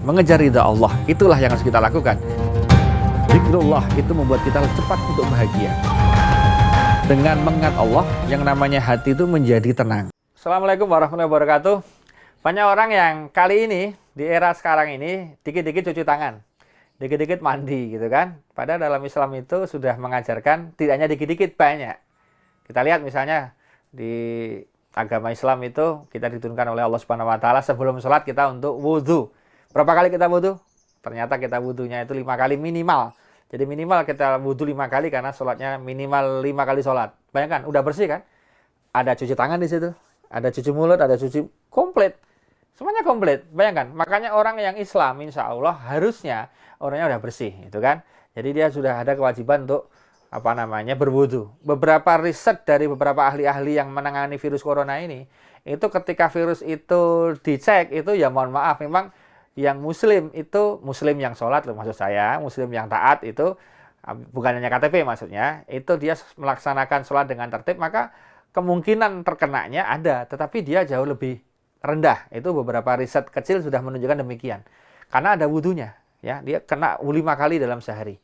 Mengejar ridha Allah, itulah yang harus kita lakukan. Zikrullah itu membuat kita cepat untuk bahagia. Dengan mengingat Allah, yang namanya hati itu menjadi tenang. Assalamualaikum warahmatullahi wabarakatuh. Banyak orang yang kali ini, di era sekarang ini, dikit-dikit cuci tangan, dikit-dikit mandi gitu kan. Padahal dalam Islam itu sudah mengajarkan tidak hanya dikit-dikit, banyak. Kita lihat misalnya di agama Islam itu kita diturunkan oleh Allah Subhanahu wa taala sebelum sholat kita untuk wudhu. Berapa kali kita wudhu? Ternyata kita wudhunya itu 5 kali minimal. Jadi minimal kita wudhu 5 kali karena sholatnya minimal 5 kali sholat. Bayangkan, udah bersih kan? Ada cuci tangan di situ, ada cuci mulut, ada cuci komplit. Semuanya komplit. Bayangkan, makanya orang yang Islam insya Allah harusnya orangnya udah bersih, itu kan? Jadi dia sudah ada kewajiban untuk berwudu. Beberapa riset dari beberapa ahli-ahli yang menangani virus corona ini, itu ketika virus itu dicek itu ya mohon maaf, memang yang muslim itu muslim yang sholat loh, maksud saya muslim yang taat itu bukan hanya KTP maksudnya, itu dia melaksanakan sholat dengan tertib, maka kemungkinan terkenanya ada, tetapi dia jauh lebih rendah. Itu beberapa riset kecil sudah menunjukkan demikian, karena ada wudunya ya, dia kena 5 kali dalam sehari.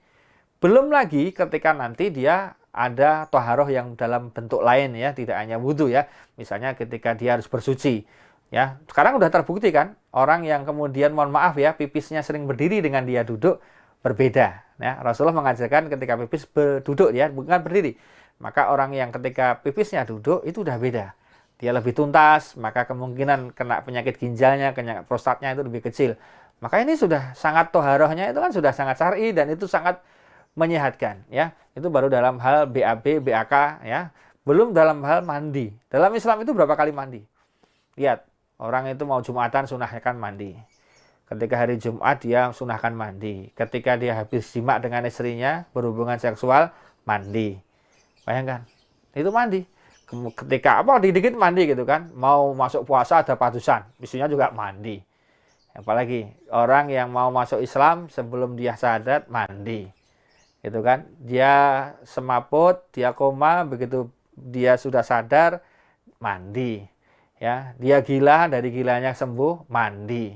Belum lagi ketika nanti dia ada toharoh yang dalam bentuk lain ya, tidak hanya wudhu ya, misalnya ketika dia harus bersuci ya. Sekarang udah terbukti kan, orang yang kemudian mohon maaf ya, pipisnya sering berdiri dengan dia duduk berbeda ya. Rasulullah mengajarkan ketika pipis duduk ya, bukan berdiri. Maka orang yang ketika pipisnya duduk itu udah beda, dia lebih tuntas, maka kemungkinan kena penyakit ginjalnya, penyakit prostatnya itu lebih kecil. Maka ini sudah sangat toharohnya itu kan sudah sangat syar'i dan itu sangat menyehatkan ya. Itu baru dalam hal BAB, BAK ya. Belum dalam hal mandi. Dalam Islam itu berapa kali mandi? Lihat, orang itu mau Jumatan sunahkan mandi. Ketika hari Jumat dia sunahkan mandi. Ketika dia habis jima dengan istrinya, berhubungan seksual, mandi. Bayangkan, itu mandi. Ketika dikit mandi gitu kan. Mau masuk puasa ada padusan, istrinya juga mandi. Apalagi orang yang mau masuk Islam sebelum dia syahadat mandi. Gitu kan, dia semaput, dia koma, begitu dia sudah sadar mandi ya, dia gila, dari gilanya sembuh mandi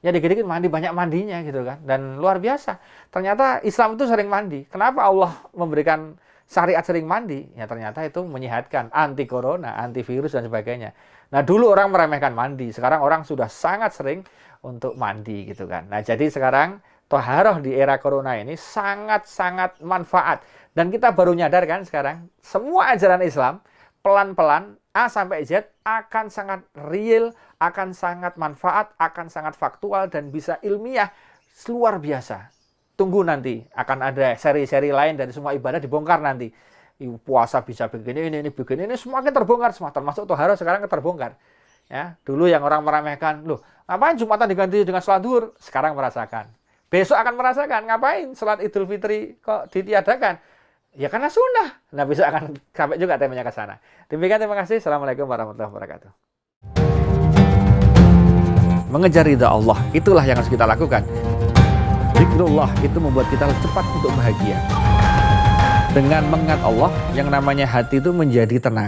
ya, dikit-dikit mandi, banyak mandinya gitu kan. Dan luar biasa, ternyata Islam itu sering mandi. Kenapa Allah memberikan syariat sering mandi? Ya ternyata itu menyehatkan, anti corona, anti virus dan sebagainya. Nah dulu orang meremehkan mandi, sekarang orang sudah sangat sering untuk mandi gitu kan. Nah jadi sekarang toharoh di era corona ini sangat-sangat manfaat. Dan kita baru nyadar kan sekarang, semua ajaran Islam pelan-pelan A sampai Z akan sangat real, akan sangat manfaat, akan sangat faktual dan bisa ilmiah luar biasa. Tunggu nanti akan ada seri-seri lain dari semua ibadah dibongkar nanti. Puasa bisa begini, ini begini, ini semakin terbongkar semua, termasuk toharoh sekarang terbongkar. Ya, dulu yang orang meremehkan, loh, ngapain Jumatan diganti dengan sholat zuhur? Sekarang merasakan. Besok akan merasakan, ngapain sholat Idul Fitri kok ditiadakan? Ya karena sunnah. Nah besok akan sampai juga temanya ke sana. Demikian, terima kasih. Assalamualaikum warahmatullahi wabarakatuh. Mengejar ridha Allah, itulah yang harus kita lakukan. Zikrullah itu membuat kita cepat untuk bahagia. Dengan mengingat Allah, yang namanya hati itu menjadi tenang.